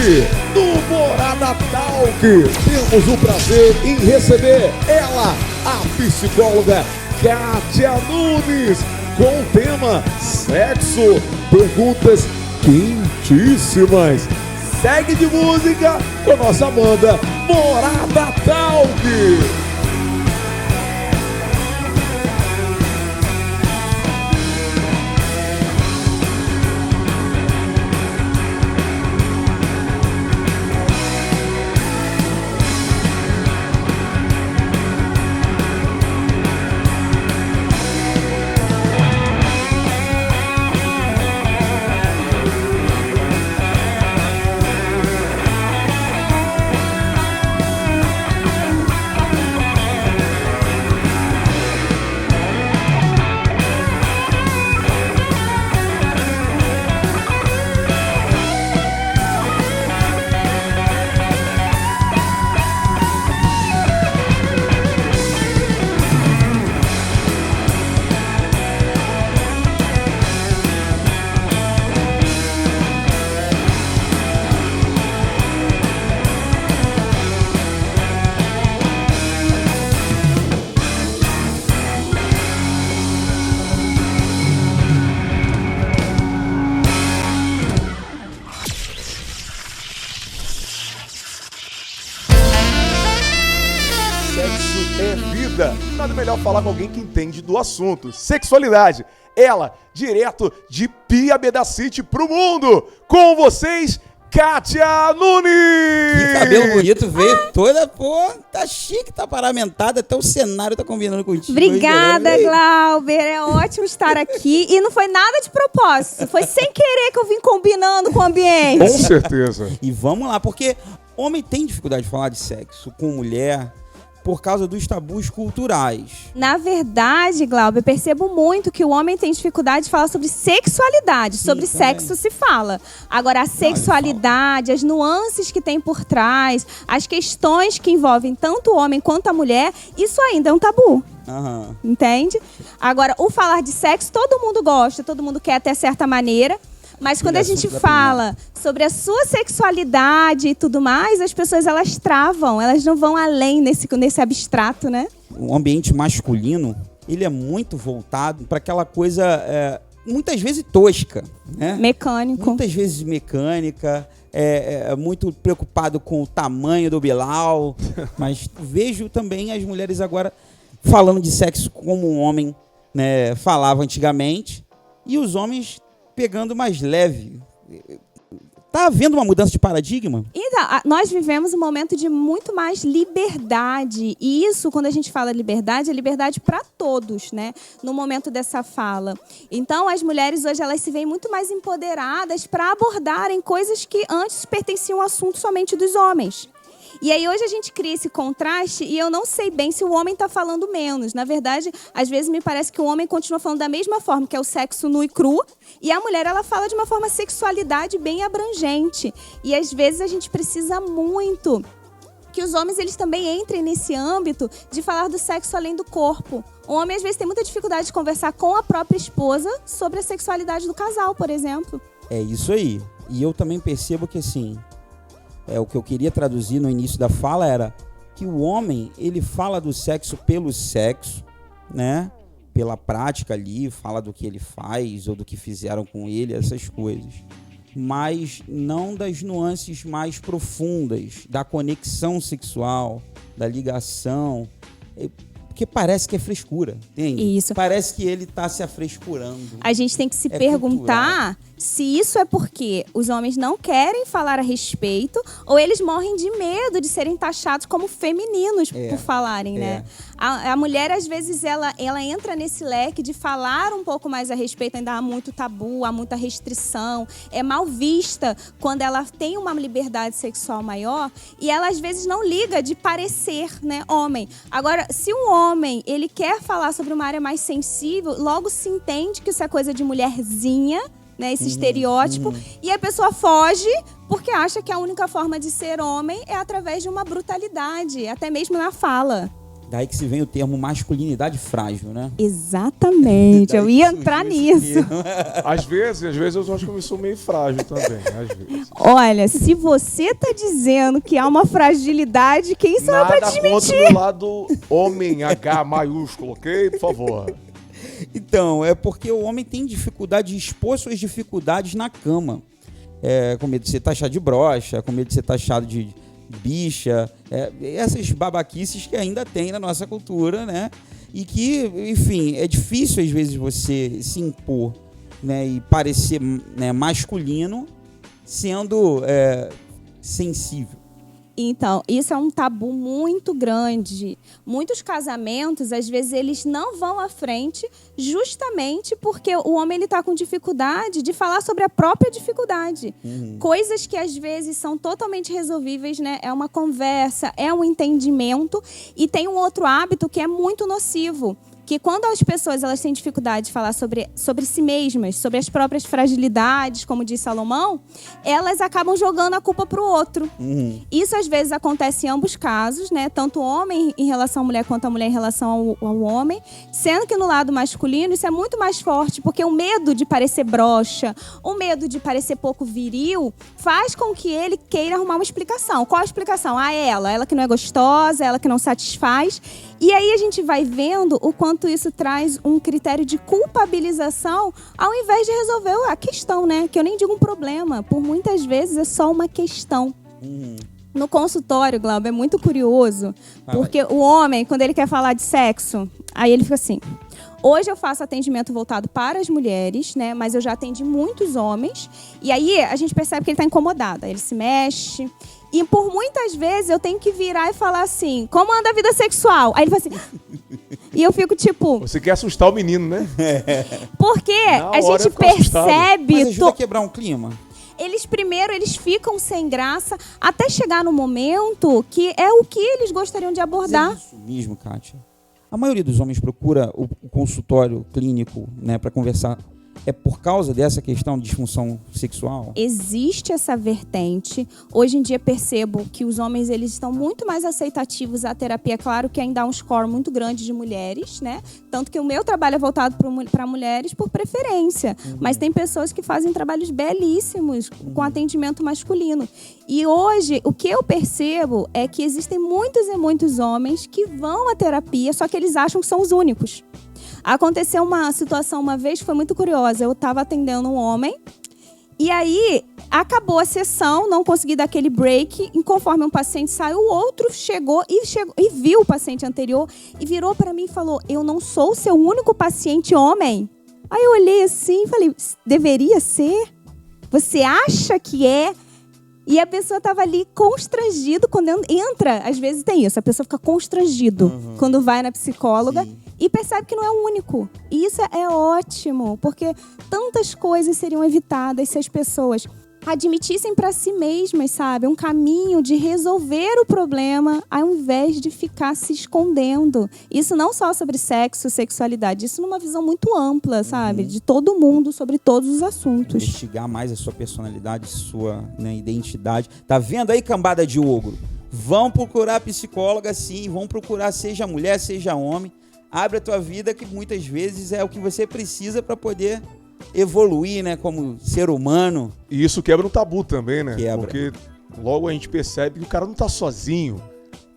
Hoje, no Morada Talk, temos o prazer em receber ela, a psicóloga Kátia Nunes, com o tema Sexo, perguntas quentíssimas. Segue de música com a nossa banda Morada Talk. Nada melhor falar com alguém que entende do assunto. Sexualidade. Ela, direto de Piabeda City pro mundo. Com vocês, Kátia Nunes! Que cabelo bonito, veio toda, pô, tá chique, tá paramentada, até o cenário tá combinando contigo. Obrigada, Glauber, é ótimo estar aqui. E não foi nada de propósito, foi sem querer que eu vim combinando com o ambiente. Com certeza. E vamos lá, porque homem tem dificuldade de falar de sexo com mulher por causa dos tabus culturais. Na verdade, Glauber, eu percebo muito que o homem tem dificuldade de falar sobre sexualidade. Sim, sobre também. Sexo se fala. Agora, a sexualidade, as nuances que tem por trás, as questões que envolvem tanto o homem quanto a mulher, isso ainda é um tabu. Uhum. Entende? Agora, o falar de sexo, todo mundo gosta, todo mundo quer até certa maneira. Mas quando a gente fala sobre a sua sexualidade e tudo mais, as pessoas elas travam, elas não vão além nesse abstrato, né? O ambiente masculino, ele é muito voltado para aquela coisa, muitas vezes tosca, né? Mecânico. Muitas vezes mecânica, muito preocupado com o tamanho do bilau. Mas vejo também as mulheres agora falando de sexo como um homem, né, falava antigamente, e os homens pegando mais leve. Tá havendo uma mudança de paradigma? Então, nós vivemos um momento de muito mais liberdade. E isso, quando a gente fala liberdade, é liberdade para todos, né? No momento dessa fala. Então, as mulheres hoje, elas se veem muito mais empoderadas para abordarem coisas que antes pertenciam ao assunto somente dos homens. E aí hoje a gente cria esse contraste e eu não sei bem se o homem está falando menos. Na verdade, às vezes me parece que o homem continua falando da mesma forma, que é o sexo nu e cru, e a mulher ela fala de uma forma sexualidade bem abrangente. E às vezes a gente precisa muito que os homens eles também entrem nesse âmbito de falar do sexo além do corpo. O homem às vezes tem muita dificuldade de conversar com a própria esposa sobre a sexualidade do casal, por exemplo. É isso aí. E eu também percebo que assim, o que eu queria traduzir no início da fala era que o homem, ele fala do sexo pelo sexo, né? Pela prática ali, fala do que ele faz ou do que fizeram com ele, essas coisas. Mas não das nuances mais profundas, da conexão sexual, da ligação. Porque parece que é frescura, entende? Isso. Parece que ele está se afrescurando. A gente tem que se perguntar se isso é porque os homens não querem falar a respeito ou eles morrem de medo de serem taxados como femininos por falarem, né? A mulher, às vezes, ela entra nesse leque de falar um pouco mais a respeito, ainda há muito tabu, há muita restrição, é mal vista quando ela tem uma liberdade sexual maior e ela, às vezes, não liga de parecer, né, homem. Agora, se um homem, ele quer falar sobre uma área mais sensível, logo se entende que isso é coisa de mulherzinha, né, esse estereótipo, e a pessoa foge porque acha que a única forma de ser homem é através de uma brutalidade, até mesmo na fala. Daí que se vem o termo masculinidade frágil, né? Exatamente, eu ia entrar nisso. Às vezes eu acho que eu sou meio frágil também, às vezes. Olha, se você tá dizendo que há uma fragilidade, quem sou eu pra Nada desmentir? contra o meu lado homem, H maiúsculo, ok? Por favor. Então, é porque o homem tem dificuldade de expor suas dificuldades na cama. Com medo de ser taxado de broxa, com medo de ser taxado de bicha, essas babaquices que ainda tem na nossa cultura, né? E que, enfim, é difícil às vezes você se impor, né? E parecer, né, masculino sendo sensível. Então, isso é um tabu muito grande. Muitos casamentos, às vezes, eles não vão à frente justamente porque o homem está com dificuldade de falar sobre a própria dificuldade. Coisas que, às vezes, são totalmente resolvíveis, né? É uma conversa, é um entendimento. E tem um outro hábito que é muito nocivo, que quando as pessoas elas têm dificuldade de falar sobre si mesmas, sobre as próprias fragilidades, como diz Salomão, elas acabam jogando a culpa para o outro. Isso às vezes acontece em ambos casos, né? Tanto o homem em relação à mulher quanto a mulher em relação ao homem, sendo que no lado masculino isso é muito mais forte, porque o medo de parecer broxa, o medo de parecer pouco viril, faz com que ele queira arrumar uma explicação. Qual a explicação? Ela que não é gostosa, ela que não satisfaz. E aí a gente vai vendo o quanto isso traz um critério de culpabilização ao invés de resolver a questão, né? Que eu nem digo um problema, por muitas vezes é só uma questão. No consultório, Glauber, é muito curioso, porque o homem, quando ele quer falar de sexo, aí ele fica assim: hoje eu faço atendimento voltado para as mulheres, né? Mas eu já atendi muitos homens. E aí a gente percebe que ele está incomodado. Aí ele se mexe. E por muitas vezes eu tenho que virar e falar assim: como anda a vida sexual? Aí ele fala assim. E eu fico tipo. Você quer assustar o menino, né? Porque a gente percebe. Mas ajuda a quebrar um clima. Eles ficam sem graça até chegar no momento que é o que eles gostariam de abordar. Mas é isso mesmo, Kátia. A maioria dos homens procura o consultório clínico, né, para conversar. É por causa dessa questão de disfunção sexual? Existe essa vertente. Hoje em dia percebo que os homens eles estão muito mais aceitativos à terapia. Claro que ainda há um score muito grande de mulheres, né? Tanto que o meu trabalho é voltado para mulheres por preferência. Mas tem pessoas que fazem trabalhos belíssimos com atendimento masculino. E hoje o que eu percebo é que existem muitos e muitos homens que vão à terapia, só que eles acham que são os únicos. Aconteceu uma situação uma vez que foi muito curiosa. Eu estava atendendo um homem e aí acabou a sessão, não consegui dar aquele break. E conforme um paciente saiu, o outro chegou e viu o paciente anterior e virou para mim e falou: eu não sou o seu único paciente homem? Aí eu olhei assim e falei: deveria ser? Você acha que é? E a pessoa estava ali constrangido quando entra. Às vezes tem isso, a pessoa fica constrangido quando vai na psicóloga. Sim. E percebe que não é o único. E isso é ótimo, porque tantas coisas seriam evitadas se as pessoas admitissem para si mesmas, sabe? Um caminho de resolver o problema ao invés de ficar se escondendo. Isso não só sobre sexo, sexualidade, isso numa visão muito ampla, sabe? De todo mundo, sobre todos os assuntos. Investigar mais a sua personalidade, sua, né, identidade. Tá vendo aí, cambada de ogro? Vão procurar psicóloga, sim. Vão procurar, seja mulher, seja homem. Abre a tua vida, que muitas vezes é o que você precisa para poder evoluir, né, como ser humano. E isso quebra um tabu também, né? Quebra. Porque logo a gente percebe que o cara não tá sozinho.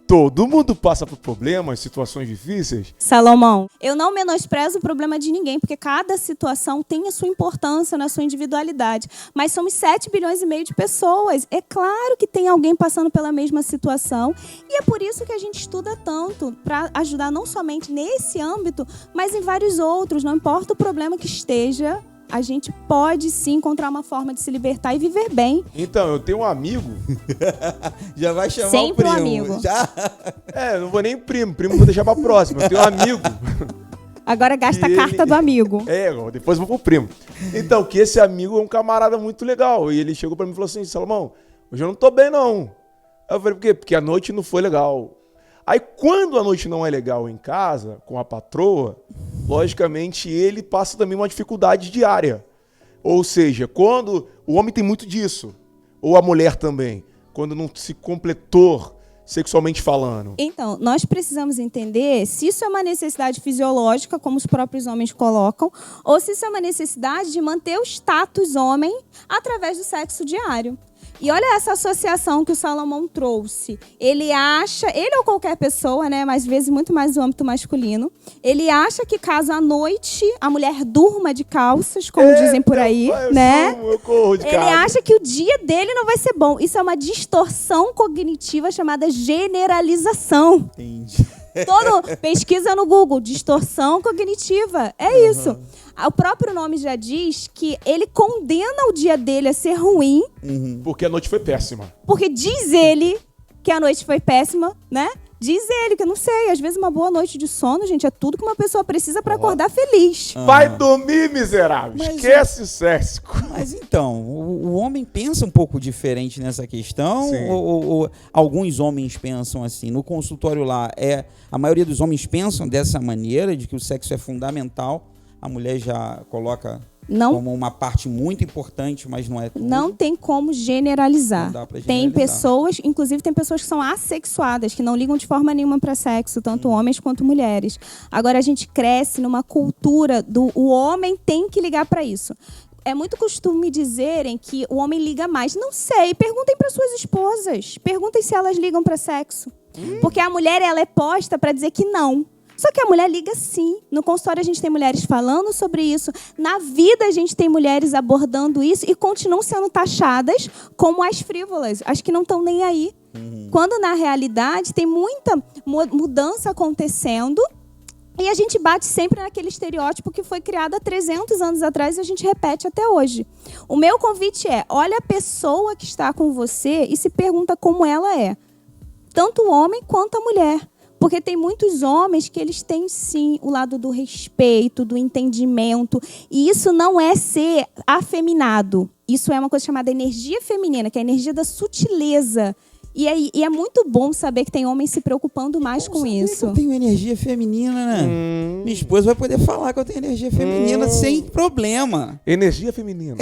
Todo mundo passa por problemas, situações difíceis. Salomão, eu não menosprezo o problema de ninguém, porque cada situação tem a sua importância na sua individualidade. Mas somos 7 bilhões e meio de pessoas. É claro que tem alguém passando pela mesma situação. E é por isso que a gente estuda tanto, para ajudar não somente nesse âmbito, mas em vários outros. Não importa o problema que esteja, a gente pode sim encontrar uma forma de se libertar e viver bem. Então, eu tenho um amigo. Já vai chamar sempre o primo. Um amigo. Já? Não vou nem primo vou deixar pra próxima. Eu tenho um amigo. Agora gasta a carta do amigo. Depois eu vou pro primo. Então, que esse amigo é um camarada muito legal. E ele chegou pra mim e falou assim: Salomão, hoje eu não tô bem não. Aí eu falei: por quê? Porque a noite não foi legal. Aí quando a noite não é legal em casa, com a patroa, logicamente ele passa também uma dificuldade diária. Ou seja, quando o homem tem muito disso, ou a mulher também, quando não se completou sexualmente falando? Então, nós precisamos entender se isso é uma necessidade fisiológica, como os próprios homens colocam, ou se isso é uma necessidade de manter o status homem através do sexo diário. E olha essa associação que o Salomão trouxe. Ele acha, ele ou qualquer pessoa, né, mas às vezes muito mais no âmbito masculino, ele acha que caso à noite a mulher durma de calças, como dizem por aí, né? Ele acha que o dia dele não vai ser bom. Isso é uma distorção cognitiva chamada generalização. Entendi. Pesquisa no Google, distorção cognitiva. É isso. O próprio nome já diz que ele condena o dia dele a ser ruim. Porque a noite foi péssima. Porque diz ele que a noite foi péssima, né? Diz ele, que eu não sei, às vezes uma boa noite de sono, gente, é tudo que uma pessoa precisa para acordar feliz. Vai dormir, miserável. Esquece o sexo. Mas então, o homem pensa um pouco diferente nessa questão? Ou alguns homens pensam assim? No consultório lá, a maioria dos homens pensam dessa maneira, de que o sexo é fundamental. A mulher já coloca como uma parte muito importante, mas não é tudo. Não tem como generalizar. Não dá pra generalizar. Tem pessoas, inclusive tem pessoas que são assexuadas, que não ligam de forma nenhuma para sexo, tanto homens quanto mulheres. Agora a gente cresce numa cultura o homem tem que ligar para isso. É muito costume dizerem que o homem liga mais. Não sei, perguntem para suas esposas. Perguntem se elas ligam para sexo. Porque a mulher ela é posta para dizer que não. Só que a mulher liga sim. No consultório a gente tem mulheres falando sobre isso. Na vida a gente tem mulheres abordando isso e continuam sendo taxadas como as frívolas, as que não estão nem aí. Quando na realidade tem muita mudança acontecendo e a gente bate sempre naquele estereótipo que foi criado há 300 anos atrás e a gente repete até hoje. O meu convite olha a pessoa que está com você e se pergunta como ela é. Tanto o homem quanto a mulher. Porque tem muitos homens que eles têm, sim, o lado do respeito, do entendimento. E isso não é ser afeminado. Isso é uma coisa chamada energia feminina, que é a energia da sutileza. E é muito bom saber que tem homens se preocupando mais com isso. Eu tenho energia feminina, né? Minha esposa vai poder falar que eu tenho energia feminina sem problema. Energia feminina.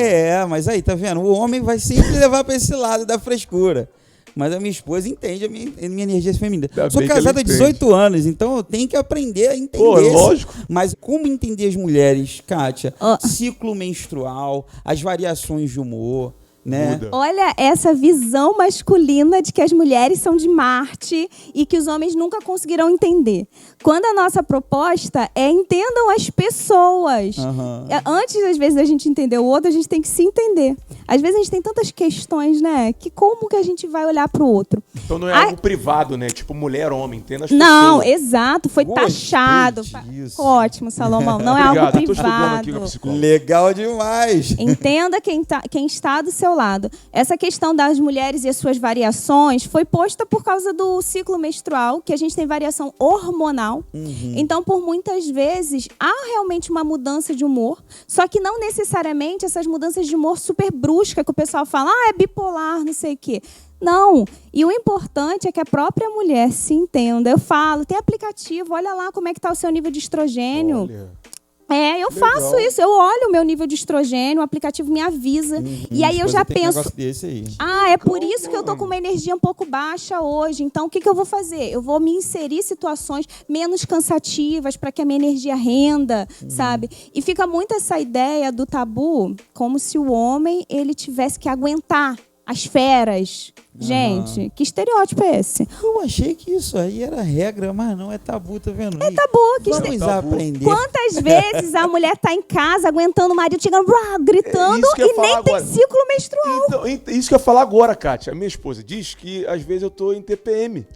Mas aí, tá vendo? O homem vai sempre levar para esse lado da frescura. Mas a minha esposa entende a minha energia feminina. Sou casado há 18 anos, então eu tenho que aprender a entender. Lógico. Mas como entender as mulheres, Kátia? Ciclo menstrual, as variações de humor, né? Muda. Olha essa visão masculina de que as mulheres são de Marte e que os homens nunca conseguirão entender. Quando a nossa proposta entendam as pessoas. Antes, às vezes, da gente entender o outro, a gente tem que se entender. Às vezes a gente tem tantas questões, né? Que como que a gente vai olhar para o outro? Então não é algo privado, né? Tipo mulher, homem, entenda as Não, pessoas. exato. Foi taxado. Ótimo, Salomão. Não é algo privado. Legal demais. Entenda quem está do seu lado. Essa questão das mulheres e as suas variações foi posta por causa do ciclo menstrual, que a gente tem variação hormonal. Então, por muitas vezes, há realmente uma mudança de humor, só que não necessariamente essas mudanças de humor super bruscas, que o pessoal fala, é bipolar, não sei o quê. Não. E o importante é que a própria mulher se entenda. Eu falo, tem aplicativo, olha lá como é que está o seu nível de estrogênio. Eu faço isso, eu olho o meu nível de estrogênio, o aplicativo me avisa. E aí eu já penso, é por isso que eu tô com uma energia um pouco baixa hoje. Então, o que eu vou fazer? Eu vou me inserir em situações menos cansativas para que a minha energia renda, sabe? E fica muito essa ideia do tabu, como se o homem ele tivesse que aguentar as feras. Gente, que estereótipo é esse? Eu achei que isso aí era regra, mas não é tabu, tá vendo? É tabu. Vamos aprender. Quantas vezes a mulher tá em casa aguentando o marido chegando, gritando e nem agora. Tem ciclo menstrual. Então, isso que eu ia falar agora, Kátia. A minha esposa diz que às vezes eu tô em TPM.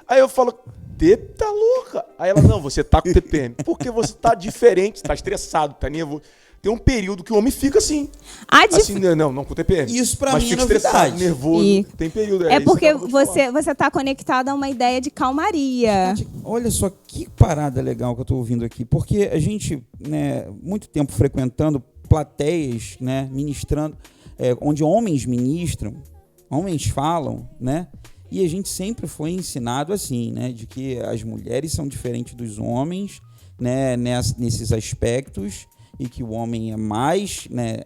Aí eu falo, tá louca? Aí ela, não, você tá com TPM. Porque você tá diferente, tá estressado, tá nervoso. Tem um período que o homem fica assim. Assim, não com TPM. Isso pra mim é estressado, nervoso. Tem período. É porque você tá conectado a uma ideia de calmaria. Olha só que parada legal que eu tô ouvindo aqui. Porque a gente, né, muito tempo frequentando plateias, né, ministrando, onde homens ministram, homens falam, né? E a gente sempre foi ensinado assim, né, de que as mulheres são diferentes dos homens, né, nesses aspectos. e que o homem é mais, né,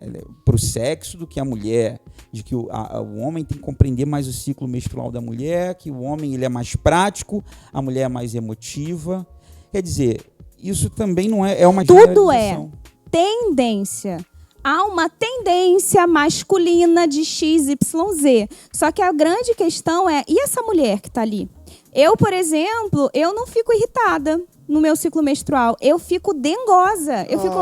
pro sexo do que a mulher, de que o homem tem que compreender mais o ciclo menstrual da mulher, que o homem ele é mais prático, a mulher é mais emotiva. Quer dizer, isso também não é uma Tudo generalização. é tendência. Há uma tendência masculina de XYZ. Só que a grande questão é, e essa mulher que está ali? Eu, por exemplo, eu não fico irritada no meu ciclo menstrual. Eu fico dengosa. Eu fico,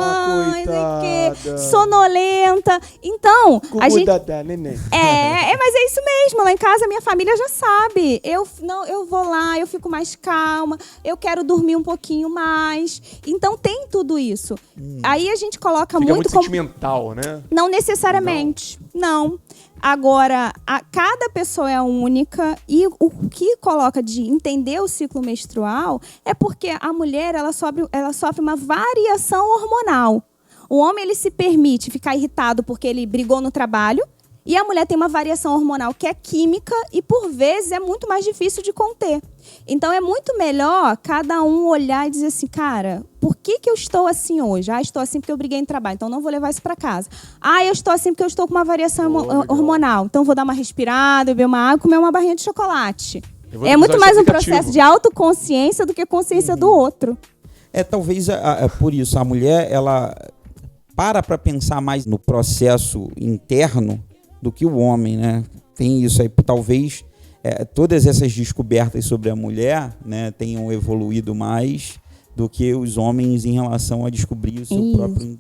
sonolenta. Então, a gente... neném. mas é isso mesmo. Lá em casa, minha família já sabe. Eu vou lá, eu fico mais calma. Eu quero dormir um pouquinho mais. Então, tem tudo isso. Aí a gente coloca Fica muito... muito sentimental, né? Não necessariamente. Não. Agora, cada pessoa é única e o que coloca de entender o ciclo menstrual é porque a mulher ela sofre uma variação hormonal. O homem ele se permite ficar irritado porque ele brigou no trabalho e a mulher tem uma variação hormonal que é química e, por vezes, é muito mais difícil de conter. Então, é muito melhor cada um olhar e dizer assim, cara, por que eu estou assim hoje? Estou assim porque eu briguei no trabalho, então não vou levar isso para casa. Eu estou assim porque eu estou com uma variação hormonal, então vou dar uma respirada, beber uma água, comer uma barrinha de chocolate. É muito mais um processo de autoconsciência do que consciência do outro. Talvez por isso, a mulher, ela para pensar mais no processo interno do que o homem, né? Tem isso aí, talvez todas essas descobertas sobre a mulher, né, tenham evoluído mais do que os homens em relação a descobrir o seu próprio... Né,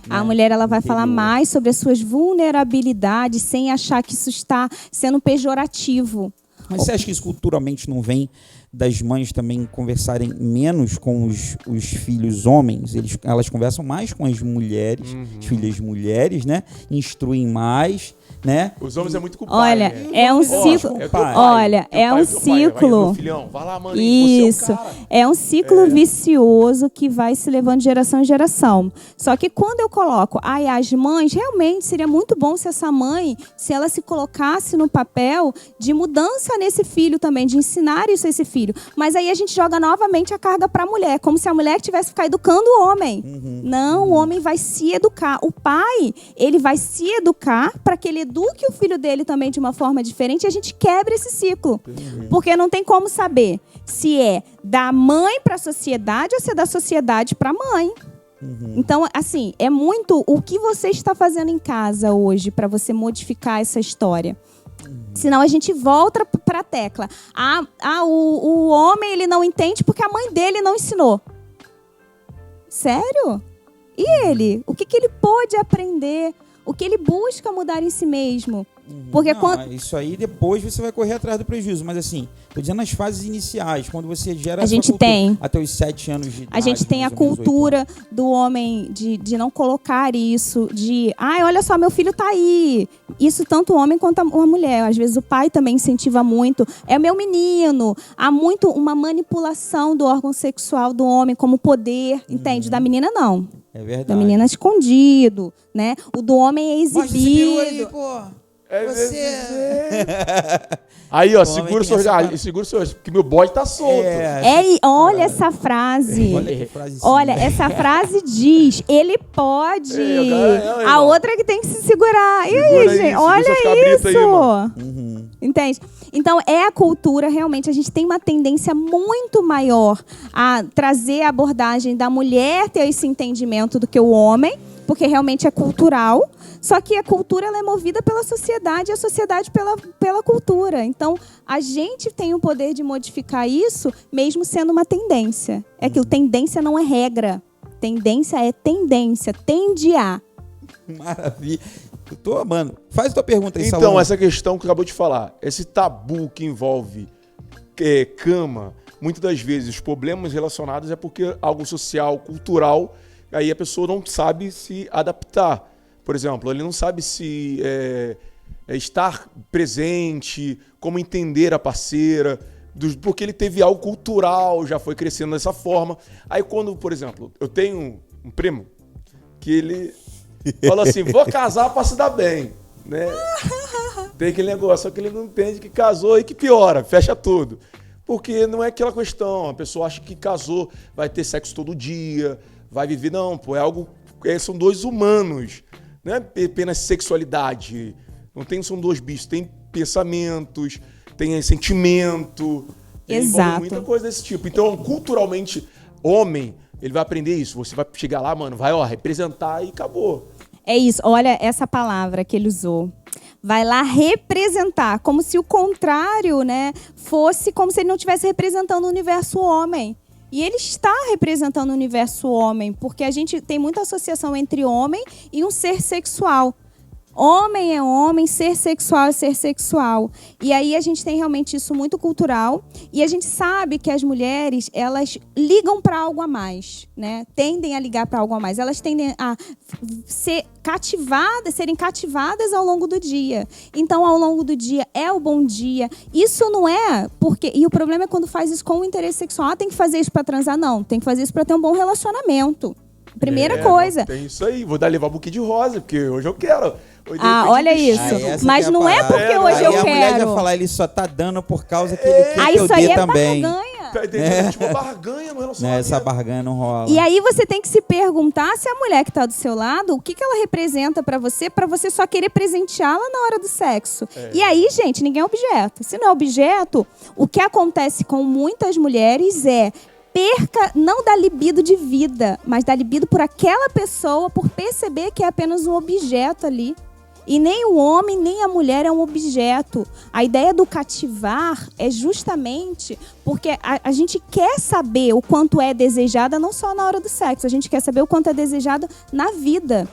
a mulher ela vai falar mais sobre as suas vulnerabilidades sem achar que isso está sendo pejorativo. Mas você acha que isso culturalmente não vem das mães também conversarem menos com os filhos homens? Elas conversam mais com as mulheres, as filhas mulheres, né? Instruem mais, né? Os homens é muito com o pai. Olha, né? é um ciclo. Olha, é um ciclo. Filhão, vai lá, maninho, Isso. Você é o cara. É um ciclo vicioso que vai se levando de geração em geração. Só que quando eu coloco, as mães, realmente seria muito bom se essa mãe, se ela se colocasse no papel de mudança nesse filho também, de ensinar isso a esse filho. Mas aí a gente joga novamente a carga para a mulher, como se a mulher tivesse que ficar educando o homem. Não, o homem vai se educar. O pai, ele vai se educar para que ele eduque o filho dele também de uma forma diferente e a gente quebra esse ciclo. Porque não tem como saber se é da mãe para a sociedade ou se é da sociedade para a mãe. Então, assim, é muito o que você está fazendo em casa hoje para você modificar essa história. Senão a gente volta para a tecla. O homem ele não entende porque a mãe dele não ensinou. Sério? E ele? O que ele pode aprender? O que ele busca mudar em si mesmo? Porque isso aí depois você vai correr atrás do prejuízo. Mas assim, tô dizendo nas fases iniciais, quando você gera a gente tem até os 7 anos de idade. A gente tem a cultura do homem de não colocar isso, de olha só, meu filho tá aí. Isso tanto o homem quanto a mulher. Às vezes o pai também incentiva muito. É meu menino. Há muito uma manipulação do órgão sexual do homem como poder. Entende? Da menina não. É verdade. Da menina escondido, né? O do homem é exibido. Aí, pô. Aí, ó, segura o seu, porque meu bode tá solto. Olha essa frase. Olha, essa frase diz, ele pode. A outra que tem que se segurar. E aí, gente? Olha isso. Entende? Então, é a cultura, realmente, a gente tem uma tendência muito maior a trazer a abordagem da mulher ter esse entendimento do que o homem, porque realmente é cultural. Só que a cultura ela é movida pela sociedade e a sociedade pela cultura. Então, a gente tem o poder de modificar isso, mesmo sendo uma tendência. É aquilo, tendência não é regra. Tendência é tendência, tende a. Maravilha. Eu tô amando. Faz a tua pergunta aí, Então, Salomão. essa questão que acabou de falar, esse tabu que envolve cama, muitas das vezes os problemas relacionados é porque algo social, cultural, aí a pessoa não sabe se adaptar. Por exemplo, ele não sabe se estar presente, como entender a parceira, porque ele teve algo cultural, já foi crescendo dessa forma. Aí quando, por exemplo, eu tenho um primo que ele falou assim, vou casar para se dar bem, né? Tem aquele negócio, só que ele não entende que casou e que piora, fecha tudo. Porque não é aquela questão, a pessoa acha que casou, vai ter sexo todo dia, vai viver, não, pô, é algo são dois humanos, não é apenas sexualidade. São dois bichos, tem pensamentos, tem sentimento, Exato. muita coisa desse tipo. Então, culturalmente, homem, ele vai aprender isso. Você vai chegar lá, mano, vai, representar e acabou. É isso, olha essa palavra que ele usou. Vai lá representar, como se o contrário, né, fosse como se ele não estivesse representando o universo homem. E ele está representando o universo homem, porque a gente tem muita associação entre homem e um ser sexual. Homem é homem, ser sexual é ser sexual. E aí a gente tem realmente isso muito cultural. E a gente sabe que as mulheres, elas ligam para algo a mais, né? Tendem a ligar para algo a mais. Elas tendem a serem cativadas ao longo do dia. Então, ao longo do dia, é o bom dia. Isso não é porque... E o problema é quando faz isso com o interesse sexual. Tem que fazer isso para transar? Não. Tem que fazer isso para ter um bom relacionamento. Primeira coisa. Tem isso aí. Vou levar um buquê de rosa, porque hoje eu quero. Olha isso. Mas não é porque hoje eu quero. A mulher já falar, ele só tá dando por causa que ele quer que eu dê também. Tá entendendo? Tipo, uma barganha no relacionamento. Essa barganha não rola. E aí você tem que se perguntar se a mulher que tá do seu lado, o que ela representa pra você só querer presenteá-la na hora do sexo. E aí, gente, ninguém é objeto. Se não é objeto, o que acontece com muitas mulheres é perca não da libido de vida, mas da libido por aquela pessoa, por perceber que é apenas um objeto ali. E nem o homem, nem a mulher é um objeto. A ideia do cativar é justamente porque a gente quer saber o quanto é desejada, não só na hora do sexo. A gente quer saber o quanto é desejado na vida,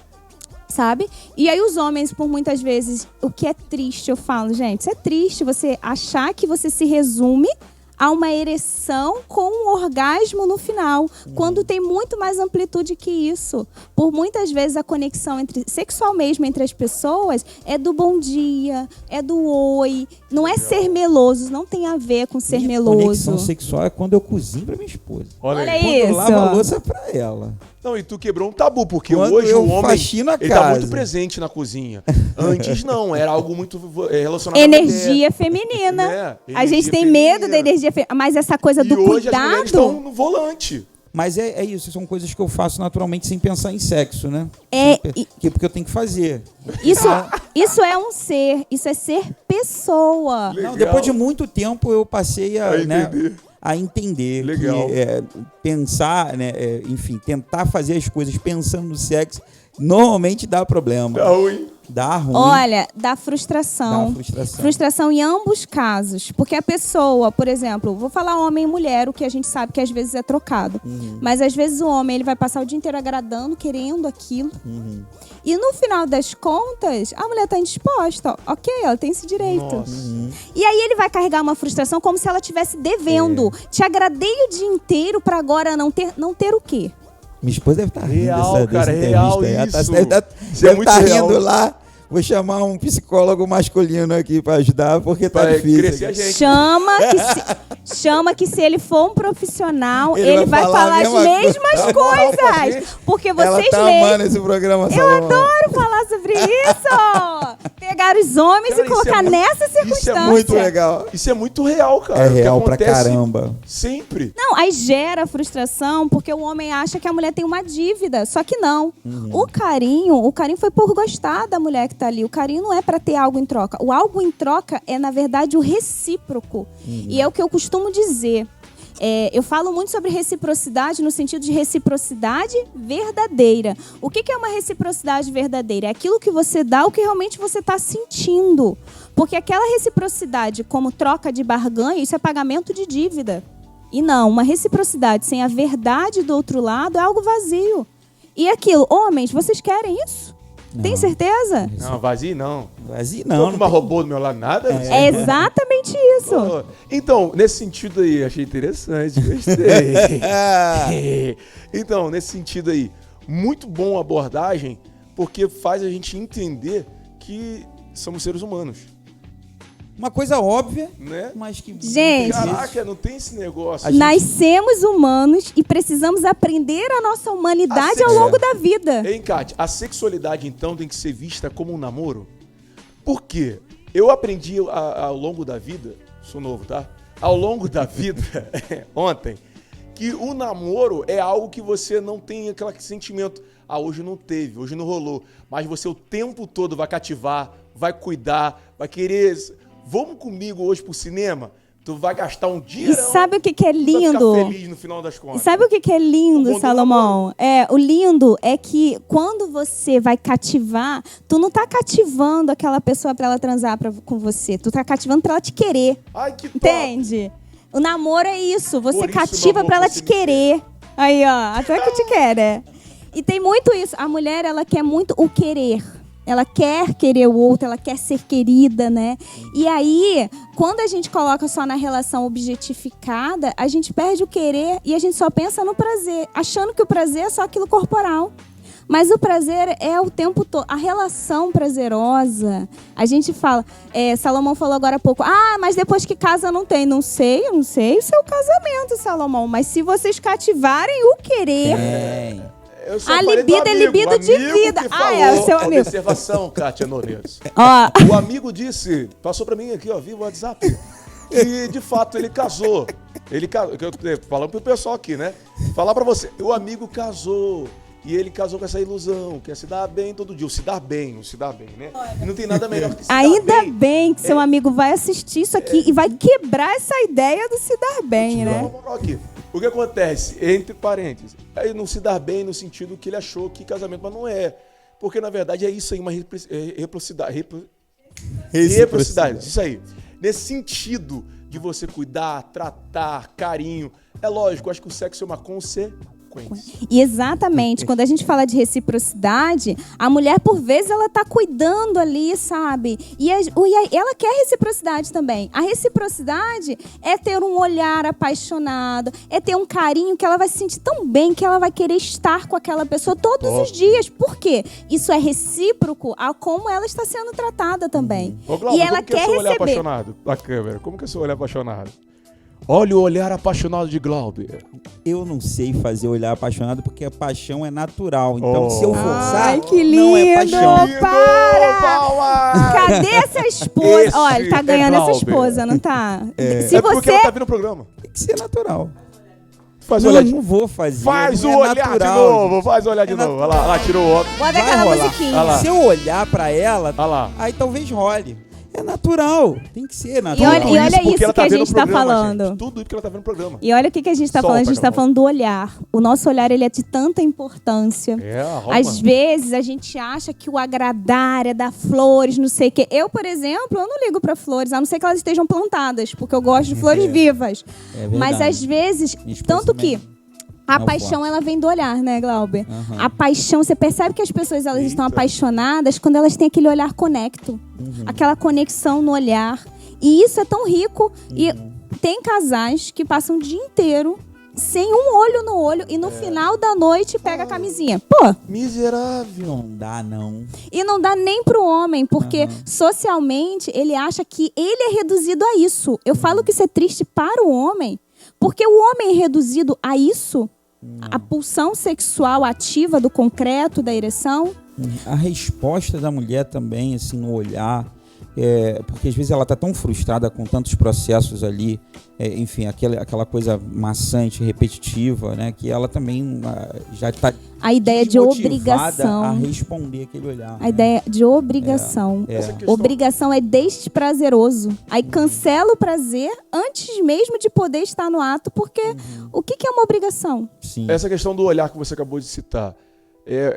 sabe? E aí os homens, por muitas vezes, o que é triste, eu falo, gente, isso é triste você achar que você se resume a uma ereção com um orgasmo no final, quando tem muito mais amplitude que isso. Por muitas vezes a conexão sexual mesmo entre as pessoas é do bom dia, é do oi, não é ser meloso, não tem a ver com ser meloso. Conexão sexual é quando eu cozinho pra minha esposa. Olha quando isso. eu lavo a louça pra ela. Não, e tu quebrou um tabu, porque Quando hoje eu o homem faxino a ele tá casa. muito presente na cozinha. Antes não, era algo muito relacionado Energia feminina. Né? A gente Energia tem feminina. medo da energia feminina, mas essa coisa E do hoje as mulheres estão cuidado... no volante. Mas é isso, são coisas que eu faço naturalmente sem pensar em sexo, né? Porque eu tenho que fazer. Isso é um ser, isso é ser pessoa. Legal. Não, depois de muito tempo eu passei a entender Legal. que pensar, né, enfim, tentar fazer as coisas pensando no sexo normalmente dá problema. Tá ruim. Dá ruim. Olha, dá frustração. Dá frustração. Frustração em ambos casos. Porque a pessoa, por exemplo, vou falar homem e mulher, o que a gente sabe que às vezes é trocado. Mas às vezes o homem ele vai passar o dia inteiro agradando, querendo aquilo. E no final das contas, a mulher está indisposta. Ok, ela tem esse direito. E aí ele vai carregar uma frustração como se ela estivesse devendo. Te agradei o dia inteiro para agora não ter o quê? Minha esposa deve estar rindo Real, dessa cara, entrevista. real Ela isso. deve Isso é muito estar real. rindo lá. Vou chamar um psicólogo masculino aqui para ajudar, porque tá Vai difícil. crescer a aqui. gente. Chama que se ele for um profissional, Ele ele vai vai falar falar a as mesma mesmas coisas. Porque Ela vocês tá leem. amando esse programa. Eu adoro falar sobre isso. Pegar os homens Cara, e colocar isso é nessa isso é circunstância. Muito legal. Isso é muito real, cara. É o que real pra acontece caramba. Sempre. Não, aí gera frustração porque o homem acha que a mulher tem uma dívida. Só que não. O carinho foi por gostar da mulher que tá ali. O carinho não é pra ter algo em troca. O algo em troca é, na verdade, o recíproco. E é o que eu costumo dizer. Eu falo muito sobre reciprocidade no sentido de reciprocidade verdadeira. O que é uma reciprocidade verdadeira? É aquilo que você dá, o que realmente você está sentindo. Porque aquela reciprocidade como troca de barganha, isso é pagamento de dívida. E não, uma reciprocidade sem a verdade do outro lado é algo vazio. E aquilo, homens, vocês querem isso? Tem certeza? Não, vazio não. Vazio Não, não. uma robô do meu lado, nada. É exatamente isso. Pô, então, nesse sentido aí, achei interessante, gostei. Então, nesse sentido aí, muito bom a abordagem, porque faz a gente entender que somos seres humanos, Uma coisa óbvia, né? mas que... Gente. Caraca, não tem esse negócio. Nascemos humanos e precisamos aprender a nossa humanidade ao longo da vida. Hein, Kátia, a sexualidade, então, tem que ser vista como um namoro? Por quê? Eu aprendi ao longo da vida, sou novo, tá? Ao longo da vida, ontem, que o namoro é algo que você não tem aquele sentimento. Ah, hoje não teve, hoje não rolou. Mas você o tempo todo vai cativar, vai cuidar, vai querer... Vamos comigo hoje pro cinema? Tu vai gastar um dia. E sabe o que é lindo? Vai ficar feliz no final das contas. E sabe o que é lindo, Salomão? O lindo é que quando você vai cativar, tu não tá cativando aquela pessoa pra ela transar com você. Tu tá cativando pra ela te querer. Ai, que top. Entende? O namoro é isso. Você Por isso, cativa meu amor, pra ela você te me querer. Aí, ó. Até que te quer, né? E tem muito isso. A mulher, ela quer muito o querer. Ela quer querer o outro, ela quer ser querida, né? E aí, quando a gente coloca só na relação objetificada, a gente perde o querer e a gente só pensa no prazer, achando que o prazer é só aquilo corporal. Mas o prazer é o tempo todo. A relação prazerosa, a gente fala... Salomão falou agora há pouco. Ah, mas depois que casa não tem. Não sei o seu casamento, Salomão. Mas se vocês cativarem o querer... A libido é libido de vida. É o seu amigo. Observação, Kátia Noreiros. O amigo disse, passou pra mim aqui, ó, viu o WhatsApp, que de fato ele casou. Falando pro pessoal aqui, né? Falar pra você, o amigo casou. E ele casou com essa ilusão, que é se dar bem todo dia. O se dar bem, né? E não tem nada melhor que se dar bem. Ainda bem que seu amigo vai assistir isso aqui e vai quebrar essa ideia do se dar bem, né? Aqui. O que acontece, entre parênteses, aí não se dar bem no sentido que ele achou que casamento, mas não é. Porque, na verdade, é isso aí, uma reciprocidade. Isso aí. Nesse sentido de você cuidar, tratar, carinho. É lógico, eu acho que o sexo é uma consequência. E exatamente, quando a gente fala de reciprocidade, a mulher, por vezes, ela tá cuidando ali, sabe? E ela quer reciprocidade também. A reciprocidade é ter um olhar apaixonado, é ter um carinho que ela vai se sentir tão bem que ela vai querer estar com aquela pessoa todos os dias. Por quê? Isso é recíproco a como ela está sendo tratada também. Ô, Glauber, e ela quer receber. Olhar apaixonado da câmera? Como que é o seu olhar apaixonado? Olha o olhar apaixonado de Glauber. Eu não sei fazer olhar apaixonado porque a paixão é natural. Então, se eu forçar, que lindo, não é paixão. Para! Cadê essa esposa? Olha, ele tá ganhando essa esposa, não tá? Se porque ela tá vendo o programa. Tem que ser natural. Não vou fazer. Faz o olhar natural, de novo. Faz o olhar de novo. Olha lá, tirou o óculos. Bota aquela musiquinha. Se eu olhar pra ela, aí talvez role. É natural, tem que ser natural. E olha isso que a gente está falando. Gente. Tudo isso que ela está vendo no programa. E olha o que a gente está falando. A gente está falando do olhar. O nosso olhar, ele é de tanta importância. Às vezes, a gente acha que o agradar é dar flores, não sei o quê. Eu, por exemplo, eu não ligo para flores, a não ser que elas estejam plantadas, porque eu gosto de flores vivas. Mas, às vezes, tanto que... A paixão, ela vem do olhar, né, Glauber? A paixão, você percebe que as pessoas elas estão apaixonadas quando elas têm aquele olhar conecto. Aquela conexão no olhar. E isso é tão rico. E tem casais que passam o dia inteiro sem um olho no olho e no final da noite pega a camisinha. Pô! Miserável. Não dá, não. E não dá nem pro homem, porque socialmente ele acha que ele é reduzido a isso. Eu falo que isso é triste para o homem, porque o homem é reduzido a isso. A pulsão sexual ativa do concreto, da ereção. A resposta da mulher também, assim, no olhar, porque às vezes ela está tão frustrada com tantos processos ali, enfim, aquela coisa maçante, repetitiva, né, que ela também já está a ideia de obrigação a responder aquele olhar. A ideia de obrigação. Obrigação é desprazeroso. Aí cancela o prazer antes mesmo de poder estar no ato, porque o que é uma obrigação? Sim. Essa questão do olhar que você acabou de citar,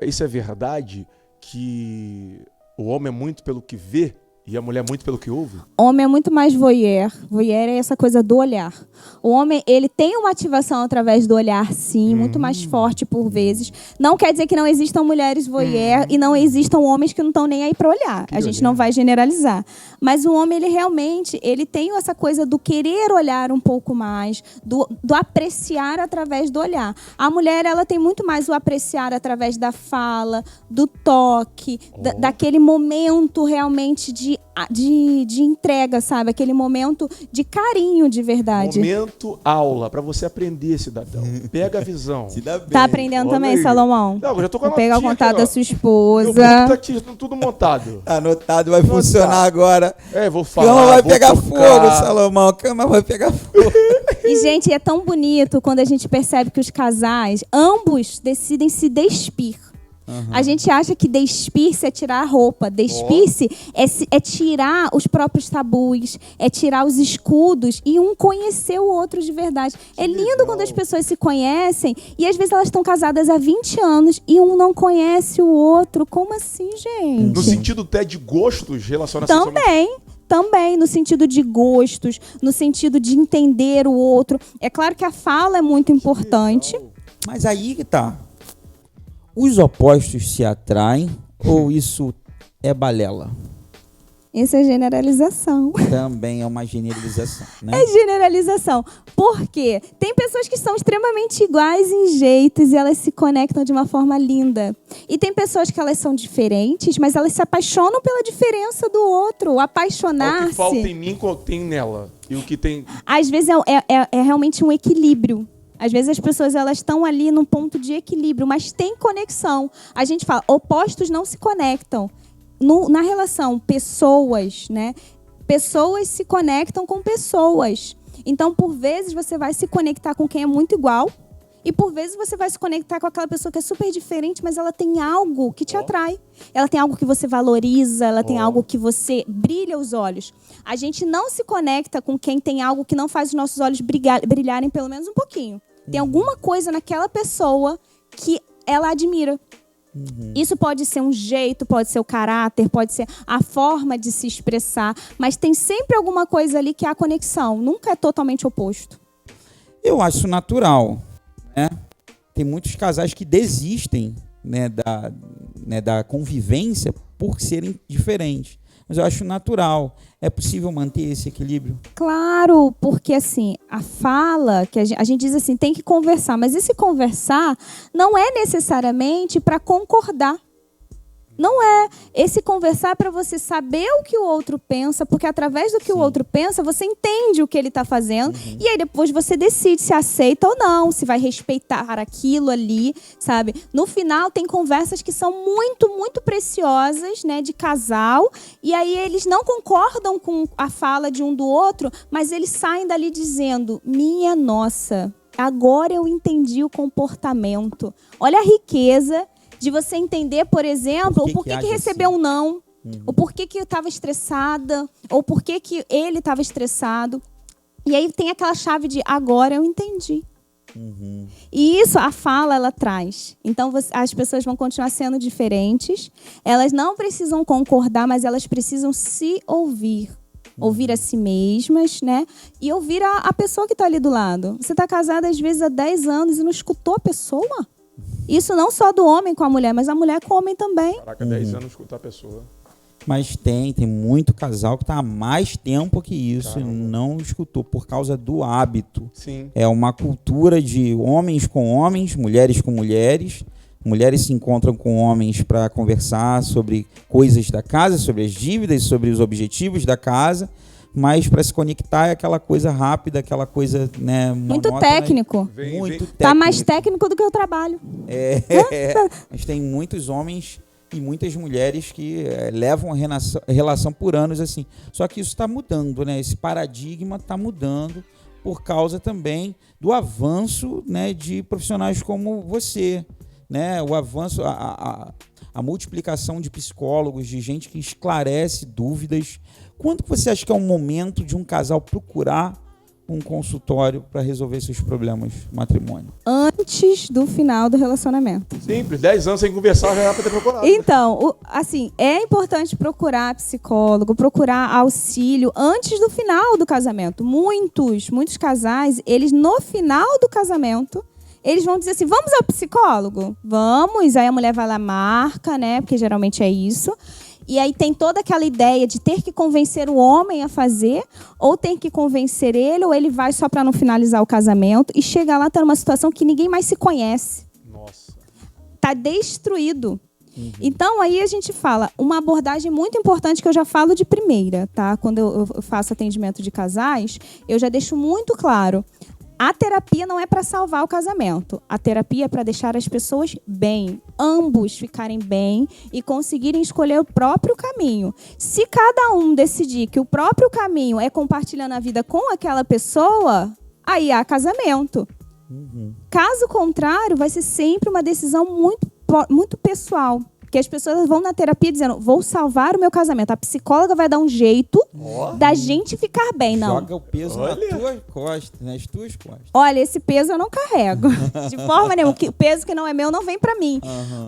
isso é verdade que o homem é muito pelo que vê e a mulher muito pelo que ouve? Homem é muito mais voyeur. Voyeur é essa coisa do olhar. O homem, ele tem uma ativação através do olhar, sim, muito mais forte por vezes. Não quer dizer que não existam mulheres voyeur e não existam homens que não estão nem aí para olhar. A gente não vai generalizar. Mas o homem, ele realmente, ele tem essa coisa do querer olhar um pouco mais, do apreciar através do olhar. A mulher, ela tem muito mais o apreciar através da fala, do toque, daquele momento realmente de de entrega, sabe? Aquele momento de carinho de verdade. Momento aula, para você aprender, cidadão. Pega a visão. Se dá bem. Tá aprendendo Olha também, aí. Salomão? Não, eu já tô com a Vou pegar o notinha contato aqui, ó. da sua Meu esposa. filho tá aqui, tudo montado. Anotado, vai funcionar agora. Vou falar. Cama vai vou pegar tocar. fogo, Salomão. Cama vai pegar fogo. E, gente, é tão bonito quando a gente percebe que os casais, ambos decidem se despir. A gente acha que despir-se é tirar a roupa. Despir-se é tirar os próprios tabus, é tirar os escudos e um conhecer o outro de verdade. É lindo quando as pessoas se conhecem e às vezes elas estão casadas há 20 anos e um não conhece o outro. Como assim, gente? No sentido até de gostos relacionados a Também, no sentido de gostos, no sentido de entender o outro. É claro que a fala é muito importante. Mas aí que tá. Os opostos se atraem ou isso é balela? Isso é generalização. Também é uma generalização, né? É generalização. Por quê? Tem pessoas que são extremamente iguais em jeitos e elas se conectam de uma forma linda. E tem pessoas que elas são diferentes, mas elas se apaixonam pela diferença do outro. O É apaixonar-se. o que falta em mim, tem nela. E o que tem... Às vezes é realmente um equilíbrio. Às vezes as pessoas elas estão ali num ponto de equilíbrio, mas tem conexão. A gente fala, opostos não se conectam. Na relação pessoas, né? Pessoas se conectam com pessoas. Então, por vezes, você vai se conectar com quem é muito igual e, por vezes, você vai se conectar com aquela pessoa que é super diferente, mas ela tem algo que te atrai. Ela tem algo que você valoriza, ela tem algo que você brilha os olhos. A gente não se conecta com quem tem algo que não faz os nossos olhos brilharem pelo menos um pouquinho. Tem alguma coisa naquela pessoa que ela admira. Isso pode ser um jeito, pode ser o caráter, pode ser a forma de se expressar, mas tem sempre alguma coisa ali que é a conexão, nunca é totalmente oposto. Eu acho natural, né? Tem muitos casais que desistem, né, da convivência por serem diferentes. Mas eu acho natural. É possível manter esse equilíbrio? Claro, porque assim, a fala, que a gente diz assim, tem que conversar, mas esse conversar não é necessariamente para concordar. Não é. Esse conversar é para você saber o que o outro pensa, porque através do que o outro pensa, você entende o que ele está fazendo, e aí depois você decide se aceita ou não, se vai respeitar aquilo ali, sabe? No final, tem conversas que são muito, muito preciosas, né, de casal, e aí eles não concordam com a fala de um do outro, mas eles saem dali dizendo, minha nossa, agora eu entendi o comportamento. Olha a riqueza de você entender, por exemplo, o porquê que recebeu um não, o porquê que eu estava estressada, ou porquê que ele estava estressado. E aí tem aquela chave de agora eu entendi. E isso, a fala, ela traz. Então, as pessoas vão continuar sendo diferentes. Elas não precisam concordar, mas elas precisam se ouvir. Ouvir a si mesmas, né? E ouvir a pessoa que está ali do lado. Você está casada, às vezes, há 10 anos e não escutou a pessoa? Isso não só do homem com a mulher, mas a mulher com o homem também. Caraca, 10 anos escutar a pessoa. Mas tem muito casal que está há mais tempo que isso e não escutou por causa do hábito. Sim. É uma cultura de homens com homens, mulheres com mulheres. Mulheres se encontram com homens para conversar sobre coisas da casa, sobre as dívidas, sobre os objetivos da casa. Mas para se conectar é aquela coisa rápida, aquela coisa, né, muito monótona, técnico. Muito técnico. Tá mais técnico do que o trabalho. Mas tem muitos homens e muitas mulheres que levam a relação por anos assim. Só que isso está mudando, né? Esse paradigma está mudando por causa também do avanço, né, de profissionais como você, né? O avanço, a multiplicação de psicólogos, de gente que esclarece dúvidas. Quando que você acha que é o momento de um casal procurar um consultório para resolver seus problemas no matrimônio? Antes do final do relacionamento. Simples, 10 anos sem conversar já era para ter procurado. Então, assim, é importante procurar psicólogo, procurar auxílio antes do final do casamento. Muitos casais, eles no final do casamento, eles vão dizer assim, vamos ao psicólogo? Vamos, aí a mulher vai lá, marca, né, porque geralmente é isso. E aí tem toda aquela ideia de ter que convencer o homem a fazer, ou tem que convencer ele, ou ele vai só para não finalizar o casamento, e chega lá, tá numa situação que ninguém mais se conhece. Nossa. Tá destruído. Então, aí a gente fala uma abordagem muito importante que eu já falo de primeira, tá? Quando eu faço atendimento de casais, eu já deixo muito claro. A terapia não é para salvar o casamento. A terapia é para deixar as pessoas bem, ambos ficarem bem e conseguirem escolher o próprio caminho. Se cada um decidir que o próprio caminho é compartilhando a vida com aquela pessoa, aí há casamento. Caso contrário, vai ser sempre uma decisão muito pessoal. Porque as pessoas vão na terapia dizendo, vou salvar o meu casamento. A psicóloga vai dar um jeito da gente ficar bem. Não. Joga o peso nas tuas costas. Olha, esse peso eu não carrego. De forma nenhuma. O peso que não é meu não vem pra mim.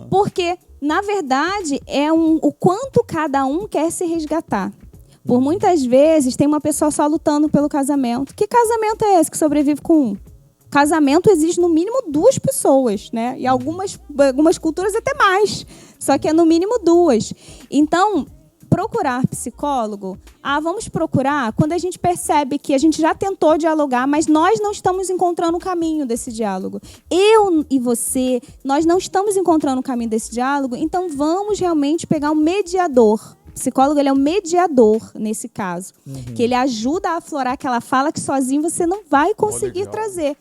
Porque, na verdade, é o quanto cada um quer se resgatar. Por muitas vezes, tem uma pessoa só lutando pelo casamento. Que casamento é esse que sobrevive com um? Casamento exige no mínimo 2 pessoas, né? E algumas culturas até mais. Só que é no mínimo 2. Então, procurar psicólogo, vamos procurar quando a gente percebe que a gente já tentou dialogar, mas nós não estamos encontrando o caminho desse diálogo. Eu e você, nós não estamos encontrando o caminho desse diálogo, então vamos realmente pegar um mediador. O psicólogo, ele é um mediador nesse caso, que ele ajuda a aflorar aquela fala que sozinho você não vai conseguir trazer.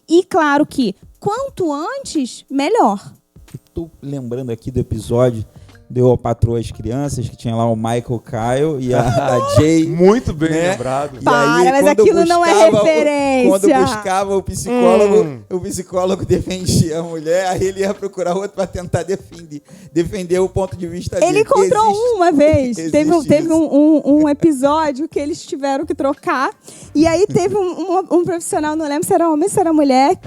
E claro que quanto antes, melhor. Estou lembrando aqui do episódio deu a patroa às crianças, que tinha lá o Michael Kyle e a Jay. Muito bem lembrado. E aí, mas aquilo não é referência. Quando buscava o psicólogo defendia a mulher, aí ele ia procurar outro para tentar defender o ponto de vista dele. Ele encontrou uma vez. Teve um episódio que eles tiveram que trocar. E aí teve um profissional, não lembro se era homem ou se era mulher,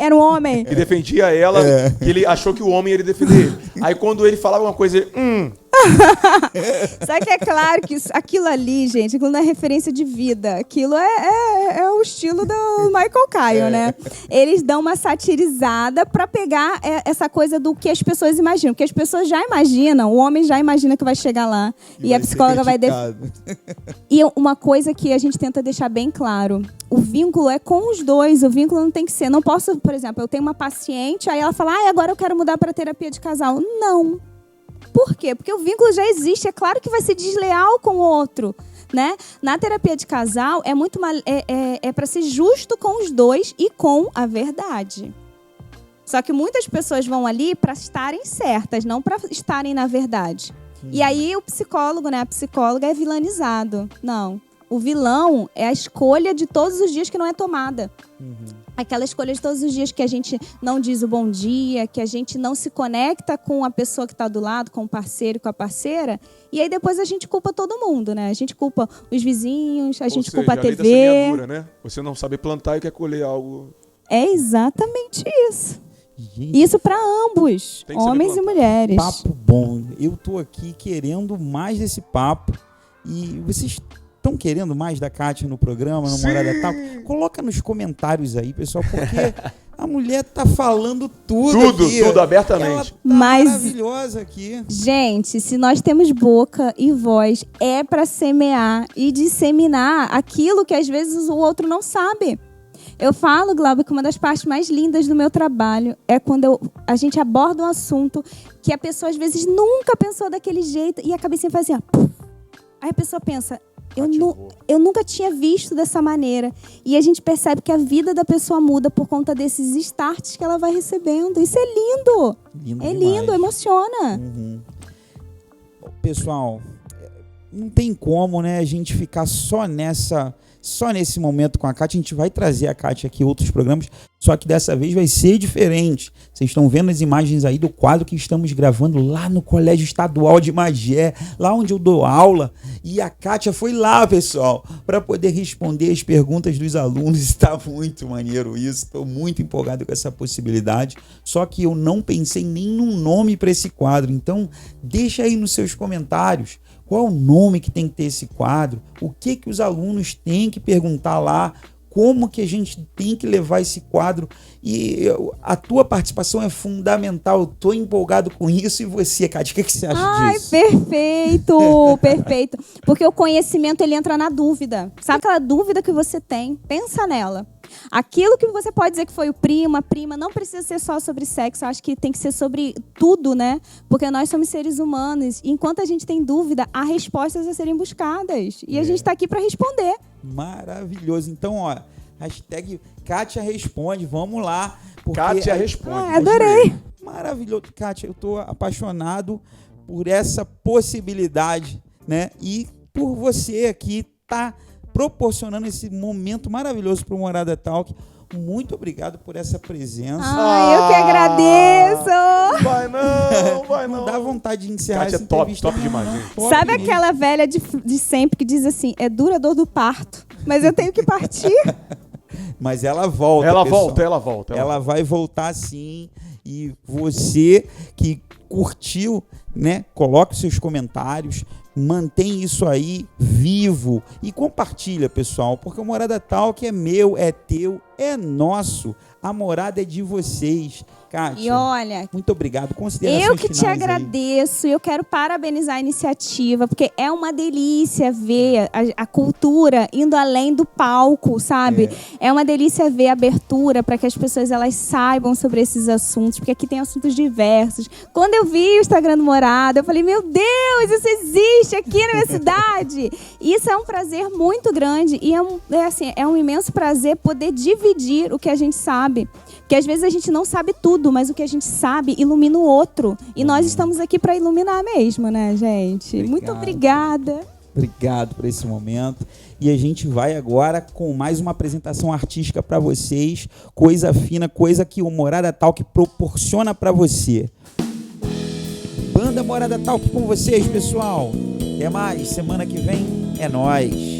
era um homem. Que defendia ela, que ele achou que o homem ia defender ele. Aí quando ele falava uma coisa, Só que é claro que aquilo ali, gente, aquilo não é referência de vida. Aquilo é o estilo do Michael Kyle, né? Eles dão uma satirizada pra pegar essa coisa do que as pessoas imaginam. Porque as pessoas já imaginam, o homem já imagina que vai chegar lá. E a psicóloga vai... E uma coisa que a gente tenta deixar bem claro, o vínculo é com os dois, o vínculo não tem que ser... Não posso, por exemplo, eu tenho uma paciente, aí ela fala, agora eu quero mudar para terapia de casal. Não. Por quê? Porque o vínculo já existe. É claro que vai ser desleal com o outro, né? Na terapia de casal, é para ser justo com os dois e com a verdade. Só que muitas pessoas vão ali para estarem certas, não para estarem na verdade. E aí o psicólogo, né? A psicóloga é vilanizado. Não. O vilão é a escolha de todos os dias que não é tomada. Aquela escolha de todos os dias que a gente não diz o bom dia, que a gente não se conecta com a pessoa que está do lado, com o parceiro e com a parceira. E aí depois a gente culpa todo mundo, né? A gente culpa os vizinhos, a gente culpa a TV. A lei da semeadura, né? Você não sabe plantar e quer colher algo. É exatamente isso. Gente, isso para ambos, homens e mulheres. Papo bom. Eu tô aqui querendo mais desse papo. E vocês... estão querendo mais da Kátia no programa, Namorada Tal? Coloca nos comentários aí, pessoal, porque a mulher tá falando tudo aqui. Tudo abertamente. Ela tá maravilhosa aqui. Gente, se nós temos boca e voz, é para semear e disseminar aquilo que às vezes o outro não sabe. Eu falo, Glauber, que uma das partes mais lindas do meu trabalho é quando a gente aborda um assunto que a pessoa às vezes nunca pensou daquele jeito e a cabecinha faz assim, ó. Aí a pessoa pensa... Eu nunca tinha visto dessa maneira. E a gente percebe que a vida da pessoa muda por conta desses starts que ela vai recebendo. Isso é lindo. É lindo, emociona. Pessoal, não tem como, né, a gente ficar só nesse momento com a Kátia. A gente vai trazer a Kátia aqui em outros programas, só que dessa vez vai ser diferente. Vocês estão vendo as imagens aí do quadro que estamos gravando lá no Colégio Estadual de Magé, lá onde eu dou aula. E a Kátia foi lá, pessoal, para poder responder as perguntas dos alunos. Está muito maneiro isso, estou muito empolgado com essa possibilidade. Só que eu não pensei nem num nome para esse quadro, então deixa aí nos seus comentários. Qual é o nome que tem que ter esse quadro? O que os alunos têm que perguntar lá? Como que a gente tem que levar esse quadro? E a tua participação é fundamental. Eu tô empolgado com isso. E você, Kátia, o que você acha disso? Perfeito, perfeito. Porque o conhecimento, ele entra na dúvida. Sabe aquela dúvida que você tem? Pensa nela. Aquilo que você pode dizer que foi o primo, a prima, não precisa ser só sobre sexo, eu acho que tem que ser sobre tudo, né? Porque nós somos seres humanos. E enquanto a gente tem dúvida, há respostas a serem buscadas. E a gente está aqui para responder. Maravilhoso. Então, ó, hashtag Kátia Responde, vamos lá. Kátia Responde. Adorei. Maravilhoso. Kátia, eu tô apaixonado por essa possibilidade, né? E por você aqui tá proporcionando esse momento maravilhoso para o Morada Talk. Muito obrigado por essa presença. Eu que agradeço. Vai não. Não dá vontade de encerrar Kátia, essa entrevista. top demais, gente. Top Sabe mesmo. aquela velha de sempre que diz assim, é dura a dor do parto, mas eu tenho que partir? Mas ela volta, Ela pessoal. volta. Ela vai voltar sim. E você que curtiu, né? Coloque seus comentários, mantém isso aí vivo e compartilha, pessoal, porque o Morada Talk é meu, é teu, é nosso. A morada é de vocês. Kátia, E olha, muito obrigado. Considerações eu que te finais aí. agradeço, eu quero parabenizar a iniciativa, porque é uma delícia ver a cultura indo além do palco, sabe? É uma delícia ver a abertura para que as pessoas elas saibam sobre esses assuntos, porque aqui tem assuntos diversos. Quando eu vi o Instagram do Morada, eu falei, meu Deus, isso existe aqui na minha cidade! Isso é um prazer muito grande e é um imenso prazer poder dividir o que a gente sabe. Porque às vezes a gente não sabe tudo, mas o que a gente sabe ilumina o outro. E nós estamos aqui para iluminar mesmo, né, gente? Muito obrigada. Obrigado por esse momento. E a gente vai agora com mais uma apresentação artística para vocês. Coisa fina, coisa que o Morada Talk proporciona para você. Banda Morada Talk com vocês, pessoal. Até mais. Semana que vem é nóis.